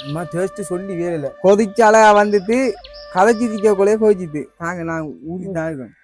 அம்மா டேஸ்ட் சொல்லி வேற இல்லை கொதிச்சால வந்துட்டு கதைச்சி திக்கக்குள்ளே கொதிச்சுட்டு நான் ஊதி தான் இருக்கேன்.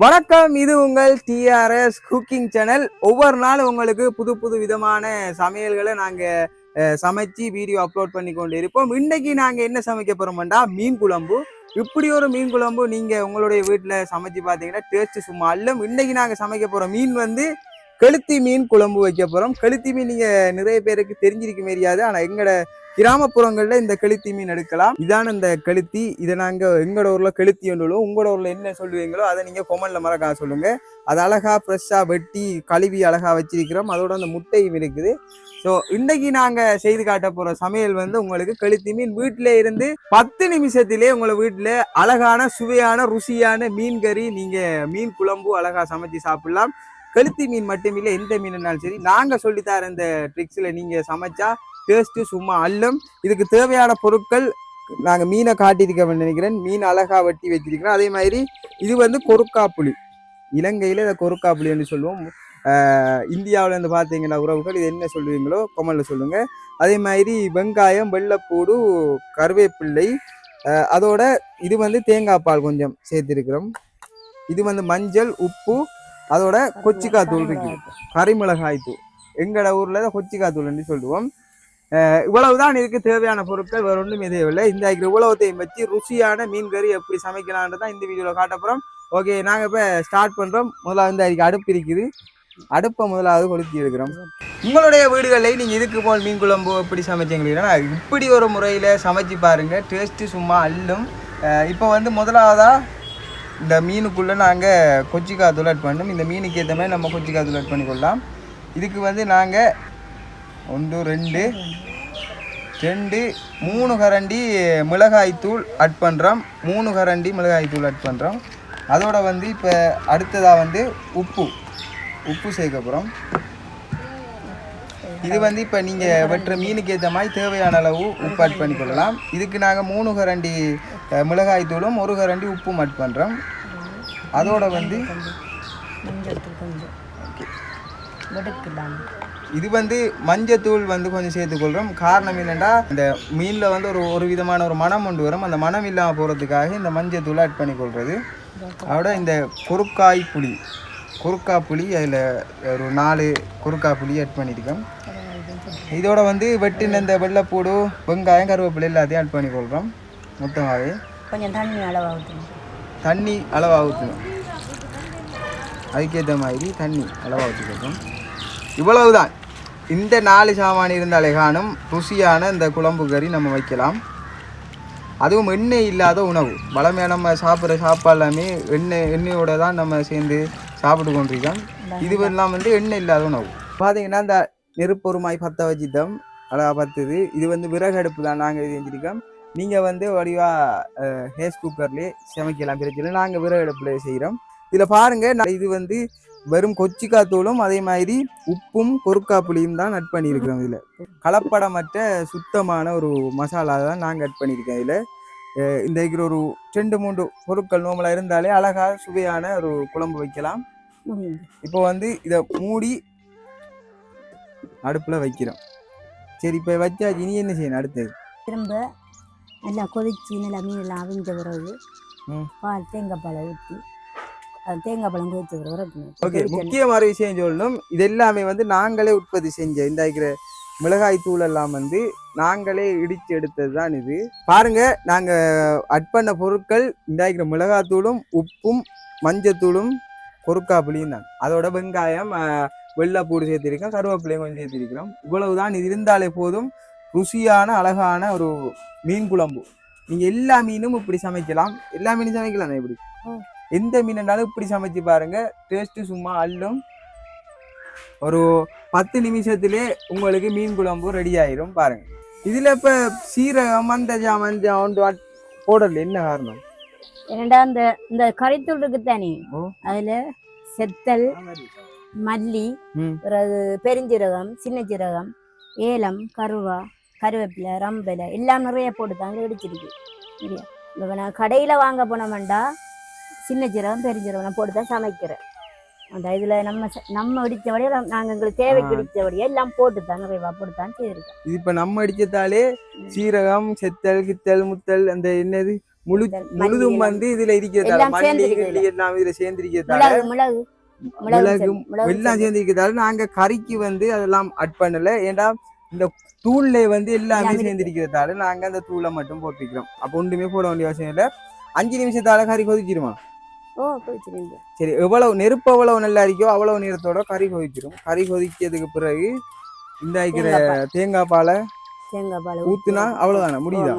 வணக்கம், இது உங்கள் டிஆர்எஸ் குக்கிங் சேனல். ஒவ்வொரு நாளும் உங்களுக்கு புது புது விதமான சமையல்களை நாங்கள் சமைச்சு வீடியோ அப்லோட் பண்ணி கொண்டு இருப்போம். இன்னைக்கு நாங்கள் என்ன சமைக்க போகிறோம்டா மீன் குழம்பு. இப்படி ஒரு மீன் குழம்பு நீங்கள் உங்களுடைய வீட்டில் சமைச்சு பார்த்தீங்கன்னா டேஸ்ட் சும்மா அல்லம். இன்னைக்கு நாங்கள் சமைக்க போகிற மீன் வந்து கெளுத்தி மீன் குழம்பு வைக்க போகிறோம். கெளுத்தி மீன் நீங்கள் நிறைய பேருக்கு தெரிஞ்சிருக்க முடியாது, ஆனால் எங்களோட கிராமப்புறங்களில் இந்த கெளுத்தி மீன் எடுக்கலாம். இதான இந்த கெளுத்தி. இதை நாங்கள் எங்களோட ஊரில் கெளுத்தி ஒன்றும், உங்களோட ஊரில் என்ன சொல்லுவீங்களோ அதை நீங்கள் கொமெண்ட்ல மறக்காம சொல்லுங்கள். அது அழகா ஃப்ரெஷ்ஷாக வெட்டி கழுவி அழகா வச்சிருக்கிறோம். அதோட அந்த முட்டையும் இருக்குது. ஸோ இன்னைக்கு நாங்கள் செய்து காட்ட போகிற சமையல் வந்து உங்களுக்கு கெளுத்தி மீன். வீட்டில் இருந்து 10 நிமிஷத்திலே உங்களை வீட்டில் அழகான சுவையான ருசியான மீன் கறி, நீங்கள் மீன் குழம்பு அழகா சமைச்சு சாப்பிடலாம். கெளுத்தி மீன் மட்டும் இல்லை, எந்த மீன்னாலும் சரி நாங்கள் சொல்லித்தர இந்த ட்ரிக்ஸில் நீங்கள் சமைச்சா டேஸ்ட்டு சும்மா அல்லும். இதுக்கு தேவையான பொருட்கள் நாங்கள் மீனை காட்டியிருக்க நினைக்கிறேன். மீன் அழகாக வெட்டி வச்சிருக்கிறோம். அதே மாதிரி இது வந்து கொருக்காப்புளி. இலங்கையில் இதை கொருக்காப்புளின்னு சொல்லுவோம். இந்தியாவில் இருந்து பார்த்தீங்கன்னா உறவுகள் இது என்ன சொல்லுவீங்களோ கொமலில் சொல்லுங்கள். அதே மாதிரி வெங்காயம், வெள்ளைப்பூடு, கருவேப்பிள்ளை, அதோட இது வந்து தேங்காய் பால் கொஞ்சம் சேர்த்துருக்கிறோம். இது வந்து மஞ்சள், உப்பு, அதோட கொச்சிக்காய் தூள் இருக்கு, கரிமிளகாய் தூள். எங்களோட ஊர்ல தான் கொச்சிக்காய் தூள்னு சொல்லுவோம். இவ்வளவுதான் இதுக்கு தேவையான பொருட்கள், வேற ஒன்றும் தேவையில்லை. இந்த இவ்வளவுத்தையும் வச்சு ருசியான மீன் கறி எப்படி சமைக்கலான்றதான் இந்த வீடியோல காட்ட போறோம். ஓகே, நாங்க இப்ப ஸ்டார்ட் பண்றோம். முதலாவது அதுக்கு அடுப்பு இருக்குது. அடுப்பை முதலாவது கொளுத்தி எடுக்கிறோம். உங்களுடைய வீடுகளில் நீங்க இதுக்கு போல் மீன் குழம்பு எப்படி சமைச்சிங்கன்னா இப்படி ஒரு முறையில சமைச்சு பாருங்க, டேஸ்ட் சும்மா அல்லும். இப்போ வந்து முதலாவதா இந்த மீனுக்குள்ளே நாங்கள் கொச்சிக்காய் தூள் ஆட் பண்ணணும். இந்த மீனுக்கு ஏற்ற மாதிரி நம்ம கொச்சிக்காய் தூள் ஆட் பண்ணிக்கொள்ளலாம். இதுக்கு வந்து நாங்கள் 1 2 3 கரண்டி மிளகாய்த்தூள் ஆட் பண்ணுறோம். 3 கரண்டி மிளகாய்த்தூள் ஆட் பண்ணுறோம். அதோட வந்து இப்போ அடுத்ததாக வந்து உப்பு சேர்க்க போகிறோம். இது வந்து இப்போ நீங்கள் வெட்டுற மீனுக்கு ஏற்ற மாதிரி தேவையான அளவு உப்பு ஆட் பண்ணிக்கொள்ளலாம். இதுக்கு நாங்கள் 3 கரண்டி மிளகாய்த்தூளும் 1 கரண்டி உப்பும் ஆட் பண்ணுறோம். அதோட வந்து இது வந்து மஞ்சத்தூள் வந்து கொஞ்சம் சேர்த்துக்கொள்கிறோம். காரணம் என்னென்னா இந்த மீனில் வந்து ஒரு விதமான ஒரு மனம் கொண்டு வரும். அந்த மனம் இல்லாமல் போகிறதுக்காக இந்த மஞ்சத்தூள் ஆட் பண்ணிக்கொள்கிறது. அதோட இந்த குறுக்காய் புளி அதில் ஒரு 4 குறுக்காய் புளி ஆட் பண்ணியிருக்கோம். இதோட வந்து வெட்டின இந்த வெள்ளைப்பூடு, வெங்காயம், கருவேப்பிலை எல்லாத்தையும் ஆட் பண்ணிக்கொள்கிறோம். மொத்தமாகவே கொஞ்சம் தண்ணி அளவாக ஊற்றணும். அதுக்கேற்ற மாதிரி தண்ணி அளவாக ஊற்றிக்கொள்கிறோம். இவ்வளவுதான். இந்த 4 சாமான் இருந்தாலே காணும் ருசியான இந்த குழம்பு கறி நம்ம வைக்கலாம். அதுவும் எண்ணெய் இல்லாத உணவு. வளமையாக நம்ம சாப்பிட்ற சாப்பாடு எல்லாமே எண்ணெயோட தான் நம்ம சேர்ந்து சாப்பிட்டு கொண்டிருக்கோம். இதுவெல்லாம் வந்து எண்ணெய் இல்லாத உணவு. பார்த்தீங்கன்னா இந்த நெருப்பொருமாய் பற்ற வச்சுட்டோம், அழகாக பற்றுது. இது வந்து விறகு அடுப்பு தான் நாங்கள் இது செஞ்சுருக்கோம். நீங்கள் வந்து வடிவாக ஹேஸ் குக்கர்லேயே சமைக்கலாம், பிரச்சனை. நாங்கள் விறகு அடுப்பில் செய்கிறோம். இதில் பாருங்கள், இது வந்து வெறும் கொச்சிக்காய் தூளும் அதே மாதிரி உப்பும் கொருக்காப்புளியும் தான் ஆட் பண்ணியிருக்கிறோம். இதில் கலப்படமற்ற சுத்தமான ஒரு மசாலா தான் நாங்கள் ஆட் பண்ணியிருக்கோம். இதில் இந்த ஒரு 2-3 பொருட்கள் நோமலாக இருந்தாலே அழகாக சுவையான ஒரு குழம்பு வைக்கலாம். இப்போ வந்து இதை மூடி அடுப்பில் வைக்கிறோம். சரி, இப்போ வச்சா இனி என்ன செய்யணும்? அடுத்தது திரும்ப நல்லா கொதிச்சு நல்லா மீன் எல்லாம் அவிஞ்ச பிறகு பால் தேங்காய் பாலை ஊற்றி தேங்காய் பழம் கொதிச்ச பிறகு. ஓகே, முக்கியமான விஷயம் சொல்லணும். இது எல்லாமே வந்து நாங்களே உற்பத்தி செஞ்ச இந்த மிளகாய் தூள் எல்லாம் வந்து நாங்களே இடிச்சு எடுத்தது தான். இது பாருங்க, நாங்கள் அட் பண்ண பொருட்கள் இந்த மிளகாய் தூளும் உப்பும் மஞ்சத்தூளும் கொருக்காப்புளியும் தான். அதோட வெங்காயம், வெள்ளைப்பூடு சேர்த்திருக்கோம், கருவேப்பிலையும் கொஞ்சம் சேர்த்திருக்கிறோம். இவ்வளவுதான். இது இருந்தாலே போதும் ருசியான அழகான ஒரு மீன் குழம்பு. நீங்கள் எல்லா மீனும் இப்படி சமைக்கலாம். எல்லா மீனும் சமைக்கலாம். இப்படி எந்த மீனாலும் இப்படி சமைச்சு பாருங்க, டேஸ்ட்டு சும்மா அல்லும். ஒரு 10 நிமிஷத்திலே உங்களுக்கு மீன் குழம்பு ரெடி ஆயிரும். பாருங்க, இதுல இப்ப சீரகம், மஞ்சள் போடல. என்ன காரணம்? ஏன்னா இந்த கறித்தூள் இருக்குத்தானே, அதுல செத்தல், மல்லி, பெருஞ்சீரகம், சின்ன சீரகம், ஏலம், கருவேப்பிலை, ரம்பலை எல்லாம் நிறைய போட்டு தாங்க இடிச்சிருக்கு. சரியா? இப்போ நான் கடையில் வாங்க போனோம்டா சின்ன ஜீரகம் பெருஞ்சீரகம் போட்டு தான் சமைக்கிறேன். அந்த இதில் நம்ம இடித்தபடியே நாங்கள் எங்களுக்கு தேவைக்கு இடித்தபடியே எல்லாம் போட்டு தாங்க போட்டு தான் செய்திருக்கோம். இது இப்போ நம்ம அடிச்சதாலே சீரகம் செத்தல் கித்தல் முத்தல் அந்த என்னது முழுதும் வந்து இதுல இருக்கிறதால மல்லி கிள்ளி எல்லாம் இதுல சேர்ந்திருக்கிறதால மிளகு எல்லாம் சேர்ந்திருக்கிறதால நாங்க கறிக்கு வந்து அதெல்லாம் அட் பண்ணல. ஏன்னா இந்த தூள்ல வந்து எல்லாமே சேர்ந்திருக்கிறதால நாங்க அந்த தூளை மட்டும் போட்டுக்கிறோம். அப்போ ஒன்றுமே போட வேண்டிய அவசியம் இல்லை. 5 நிமிஷத்தால கறி கொதிச்சிருமா? சரி, எவ்வளவு நெருப்பு எவ்வளவு நல்லா இருக்கோ அவ்வளவு நேரத்தோட கறி கொதிச்சிடும். கறி கொதிக்கிறதுக்கு பிறகு இந்த இருக்கிற தேங்காய் பாலை ஊத்துனா அவ்வளவுதானே முடியுதா?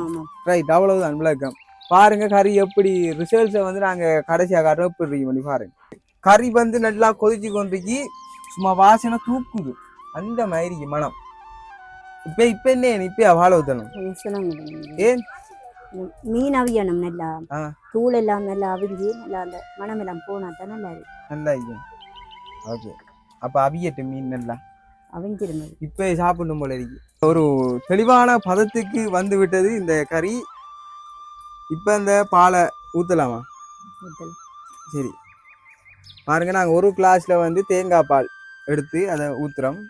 ரைட், அவ்வளவுதான் விளக்கம். பாருங்க கறி எப்படி ரிசல்ட்ஸை வந்து நாங்க கடைசியாக காட்டுறோம். எப்படி பண்ணி பாருங்க. கறி வந்து நல்லா கொதிச்சு கொண்டிருக்கி சும்மா வாசனை தூக்குது அந்த மாதிரி மனம். இப்ப என்ன இப்ப வாழ ஊத்தணும். ஏன் மீன் அவியணும் நல்லா தூள் எல்லாம் நல்லா அவிஞ்சி நல்லா அந்த மனம் எல்லாம் போனா தான் நல்லா இருக்கு. நல்லா இருக்கு. ஓகே, அப்ப அவியட்டு மீன் நல்லா அவிஞ்சிருந்தது. இப்ப சாப்பிடணும் போல இருக்கு. ஒரு தெளிவான பதத்துக்கு வந்து விட்டது இந்த கறி. இப்ப இந்த பாலை ஊத்தலாமா? சரி, பாருங்க நாங்க ஒரு கிளாஸ்ல வந்து தேங்காய் பால் எடுத்து அதை ஊத்துறோம்.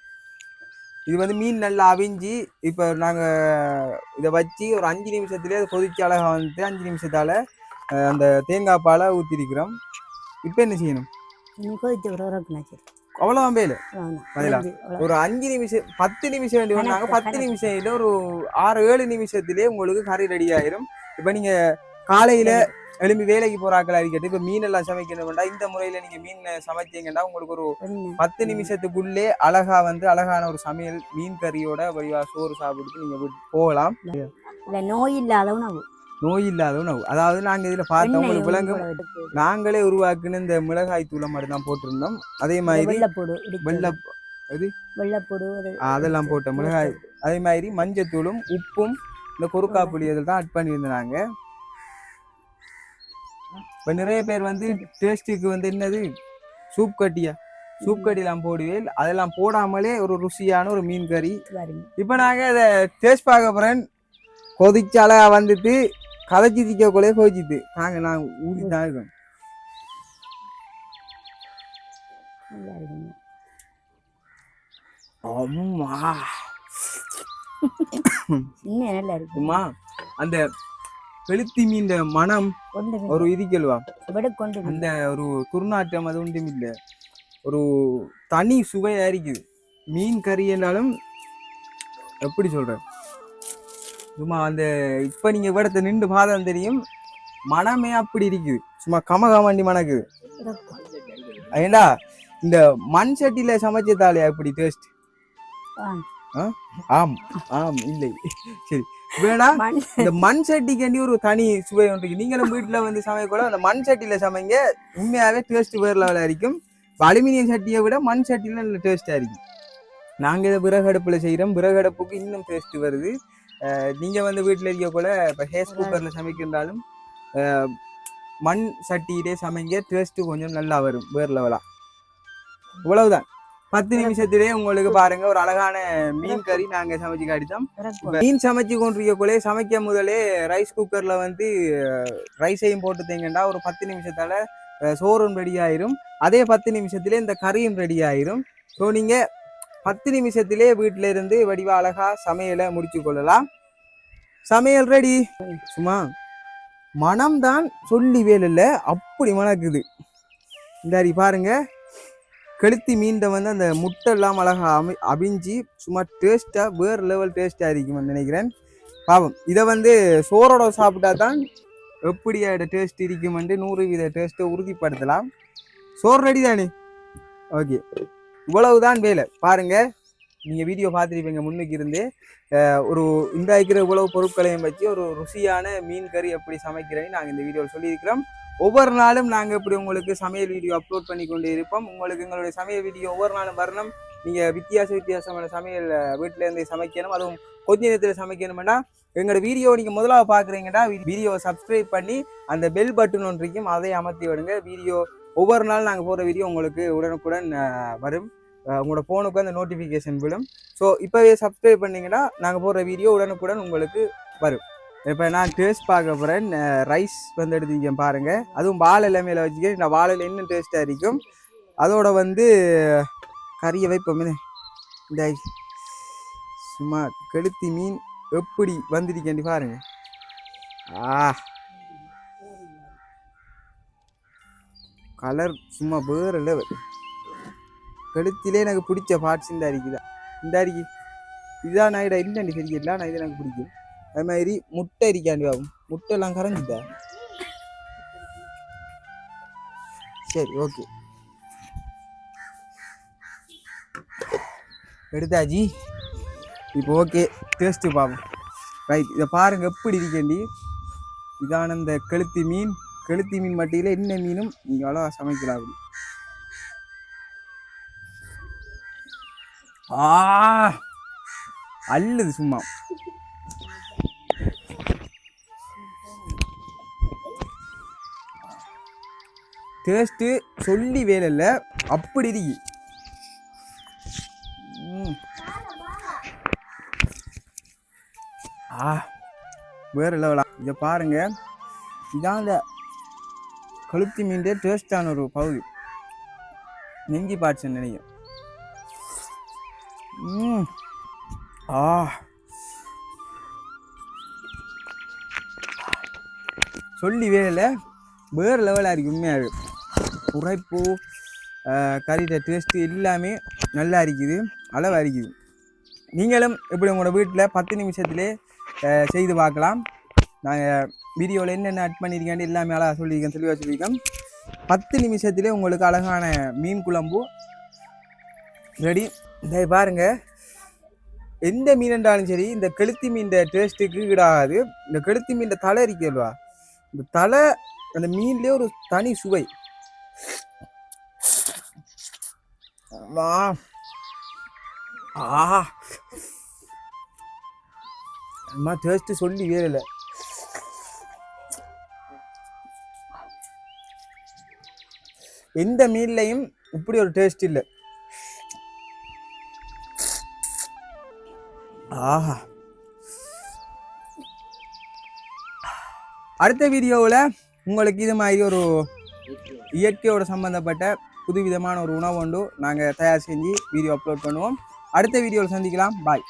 இது வந்து மீன் நல்லா அவிஞ்சி இப்போ நாங்கள் இதை வச்சு ஒரு 5 நிமிஷத்துலேயே அது கொதிச்சு அழகாக வந்துட்டு 5 நிமிஷத்தால் அந்த தேங்காய் பாலை ஊற்றிருக்கிறோம். இப்போ என்ன செய்யணும்? அவ்வளோதான் பேர் பதிலா ஒரு 5 நிமிஷம் 10 நிமிஷம் வேண்டி வந்தாங்க. 10 நிமிஷம் இல்லை, ஒரு 6-7 நிமிஷத்துலேயே உங்களுக்கு கறி ரெடி ஆயிரும். இப்போ நீங்கள் காலையில் எழும்பி வேலைக்கு போறாக்களா இருக்கட்டும், இப்போ மீன் எல்லாம் சமைக்கணும்டா இந்த முறையில நீங்க மீன் சமைச்சீங்கன்னா உங்களுக்கு ஒரு 10 நிமிஷத்துக்குள்ளே அழகா வந்து அழகான ஒரு சமையல் மீன் கறியோட வழிவா சோறு சாப்பிட்டு நீங்க போகலாம். நோய் இல்லாத உணவு. நோய் இல்லாத உணவு, அதாவது நாங்க இதுல பார்த்தோம் உங்களுக்கு விளங்கும். நாங்களே உருவாக்குன இந்த மிளகாய் தூளை மாதிரி தான் போட்டிருந்தோம். அதே மாதிரி அதெல்லாம் போட்ட மிளகாய், அதே மாதிரி மஞ்சத்தூளும் உப்பும் இந்த கொருக்கா புளி அதில் தான் அட் பண்ணியிருந்தாங்க. இப்போ நிறைய பேர் வந்து டேஸ்ட்டுக்கு வந்து என்னது சூப் கட்டிலாம் போடுவேன். அதெல்லாம் போடாமலே ஒரு ருசியான ஒரு மீன் கறி. இப்போ நாங்கள் அதை டேஸ்ட் பார்க்க போகிறேன். கொதிச்சால வந்துட்டு கதைச்சி திக்கக்குள்ளே கொதிச்சுட்டு நாங்கள் ஊற்றி தான் இருக்கோம். இருக்குமா அந்த கெளுத்தி மீன் மனம் ஒரு இதுக்கல்வா அந்த ஒரு துர்நாற்றம் அது ஒன்றும் இல்லை, ஒரு தனி சுவையா இருக்குது. மீன் கறி என்றாலும் எப்படி சொல்றேன், சும்மா அந்த இப்ப நீங்க இடத்த நின்று பாதம் தெரியும் மனமே அப்படி இருக்குது. சும்மா கமகமாண்டி மணக்குது. ஏண்டா இந்த மண் சட்டியில சமைச்சதாலே அப்படி டேஸ்ட். ஆம் ஆம் இல்லை சரி வேணா இந்த மண் சட்டிக்காண்டி ஒரு தனி சுவை ஒன்று. நீங்களும் வீட்டுல வந்து சமைக்கூட அந்த மண் சட்டியில சமைங்க, உண்மையாவே டேஸ்ட் வேறு லெவலா இருக்கும். அலுமினியம் சட்டியை விட மண் சட்டியில நல்ல டேஸ்டா இருக்கும். நாங்க இதை விறகடுப்புல செய்யறோம். விறகடுப்புக்கு இன்னும் டேஸ்ட் வருது. நீங்க வந்து வீட்டுல இருக்க கூட இப்ப ஹேஸ் குக்கர்ல சமைக்கின்றாலும் மண் சட்டியிலே சமைங்க, டேஸ்ட் கொஞ்சம் நல்லா வரும் வேறு லெவலா. இவ்வளவுதான். 10 நிமிஷத்திலே உங்களுக்கு பாருங்க ஒரு அழகான மீன் கறி நாங்க சமைச்சு காட்டிட்டோம். மீன் சமைச்சு கொண்டிருக்கக்குள்ளே சமைக்க முதலே ரைஸ் குக்கர்ல வந்து ரைஸையும் போட்டு தேங்கன்னா ஒரு 10 நிமிஷத்தால சோறும் ரெடி ஆயிரும். அதே 10 நிமிஷத்திலே இந்த கறியும் ரெடி ஆயிரும். ஸோ நீங்க 10 நிமிஷத்திலே வீட்டில இருந்து வடிவா அழகா சமையலை முடிச்சு கொள்ளலாம். சமையல் ரெடி. சும்மா மனம் தான் சொல்லி வேலை அப்படி மணக்குது. இந்த பாருங்க கெளுத்தி மீன் வந்து அந்த முட்டை எல்லாம் அழகா அவிஞ்சி சும்மா டேஸ்டா வேறு லெவல் டேஸ்டா இருக்கும்னு நினைக்கிறேன். பாவம் இதை வந்து சோறோட சாப்பிட்டா தான் எப்படி டேஸ்ட் இருக்குமென்று 100% டேஸ்ட்டை உறுதிப்படுத்தலாம். சோறு ரெடி தானே? ஓகே, இவ்வளவுதான் வேலை. பாருங்க நீங்க வீடியோ பார்த்துருப்பீங்க முன்னுக்கு இருந்து ஒரு இந்த இருக்கிற இவ்வளவு பொருட்களையும் வச்சு ஒரு ருசியான மீன் கறி எப்படி சமைக்கிறேன்னு நாங்கள் இந்த வீடியோவில் சொல்லியிருக்கிறோம். ஒவ்வொரு நாளும் நாங்கள் இப்படி உங்களுக்கு சமையல் வீடியோ அப்லோட் பண்ணி கொண்டு இருப்போம். உங்களுக்கு எங்களுடைய சமையல் வீடியோ ஒவ்வொரு நாளும் வரணும். நீங்கள் வித்தியாசமான சமையல் வீட்டில் இருந்து சமைக்கணும், அதுவும் கொஞ்ச நேரத்தில் சமைக்கணும்னா எங்களோட வீடியோ நீங்கள் முதலாக பார்க்குறீங்கன்னா வீடியோவை சப்ஸ்கிரைப் பண்ணி அந்த பெல் பட்டன் ஒன்று இருக்கும், அதை அமர்த்தி விடுங்க. வீடியோ ஒவ்வொரு நாள் நாங்கள் போகிற வீடியோ உங்களுக்கு உடனுக்குடன் வரும். உங்களோட ஃபோனுக்கு அந்த நோட்டிஃபிகேஷன் விடும். ஸோ இப்போவே சப்ஸ்கிரைப் பண்ணிங்கன்னா நாங்கள் போடுற வீடியோ உடனுக்குடன் உங்களுக்கு வரும். இப்போ நான் டேஸ்ட் பார்க்க போகிறேன். ரைஸ் வந்து எடுத்துக்கேன் பாருங்க, அதுவும் வாழை இலைமையில வச்சுக்க. இந்த வாழையில இன்னும் டேஸ்ட்டாக இருக்கும். அதோட வந்து கறியை வைப்போமே இந்த சும்மா கெளுத்தி மீன் எப்படி வந்துருக்கேன் பாருங்க. கலர் சும்மா வேற லெவல். கெளுத்திலே எனக்கு பிடிச்ச பார்ட்ஸ் இந்த அரிக்கு தான். இந்த அரிக்கு இதுதான் நான் இதை இல்லைண்டி தெரியல, நான் இது எனக்கு பிடிக்கும். அது மாதிரி முட்டை அரிக்காண்டி ஆகும். முட்டை எல்லாம் கரைஞ்சிட்டா. சரி ஓகே எடுத்தாஜி. இப்போ ஓகே டேஸ்ட்டு பார்ப்போம். ரைட், இதை பாருங்க எப்படி இருக்கேண்டி. இதான இந்த கெளுத்தி மீன். கெளுத்தி மீன் மட்டியில் என்ன மீனும் நீங்கள் அவ்வளோ சமைக்கலாம். அப்படி அல்லது சும்மா டேஸ்ட்டு சொல்லி வேலை இல்லை, அப்படி இருக்கு. வேற லெவலா. இதை பாருங்க, இதான் இந்த கழுத்தி மீன் டேஸ்டான ஒரு பகுதி. நெஞ்சி பாட்சன் நினைக்கிறேன். சொல்லி வேலை வேறு லெவலாக இருக்குது. உண்மையாக உரைப்பு கறியோட டேஸ்ட்டு எல்லாமே நல்லா இருக்குது, அளவாக இருக்குது. நீங்களும் இப்படி உங்களோட வீட்டில் 10 நிமிஷத்துலேயே செய்து பார்க்கலாம். நாங்கள் வீடியோவில் என்னென்ன ஆட் பண்ணியிருக்கேன் எல்லாமே அழகாக சொல்லியிருக்கேன், தெளிவாக சொல்லியிருக்கேன். 10 நிமிஷத்துலேயே உங்களுக்கு அழகான மீன் குழம்பு ரெடி. இதை பாருங்க, எந்த மீன் என்றாலும் சரி இந்த கெளுத்தி மீன் டேஸ்ட்டுக்கு ஈடாகாது. இந்த கெளுத்தி மீன் தலை இருக்கல்வா, இந்த தலை அந்த மீன்லேயே ஒரு தனி சுவை. அம்மா டேஸ்ட்டு சொல்லி வேறல. எந்த மீன்லையும் இப்படி ஒரு டேஸ்ட் இல்லை. அடுத்த வீடியோவில் உங்களுக்கு இது மாதிரி ஒரு இயற்கையோட சம்பந்தப்பட்ட புதுவிதமான ஒரு உணவு ஒன்று நாங்கள் தயார் செஞ்சு வீடியோ அப்லோட் பண்ணுவோம். அடுத்த வீடியோவில் சந்திக்கலாம். பாய்.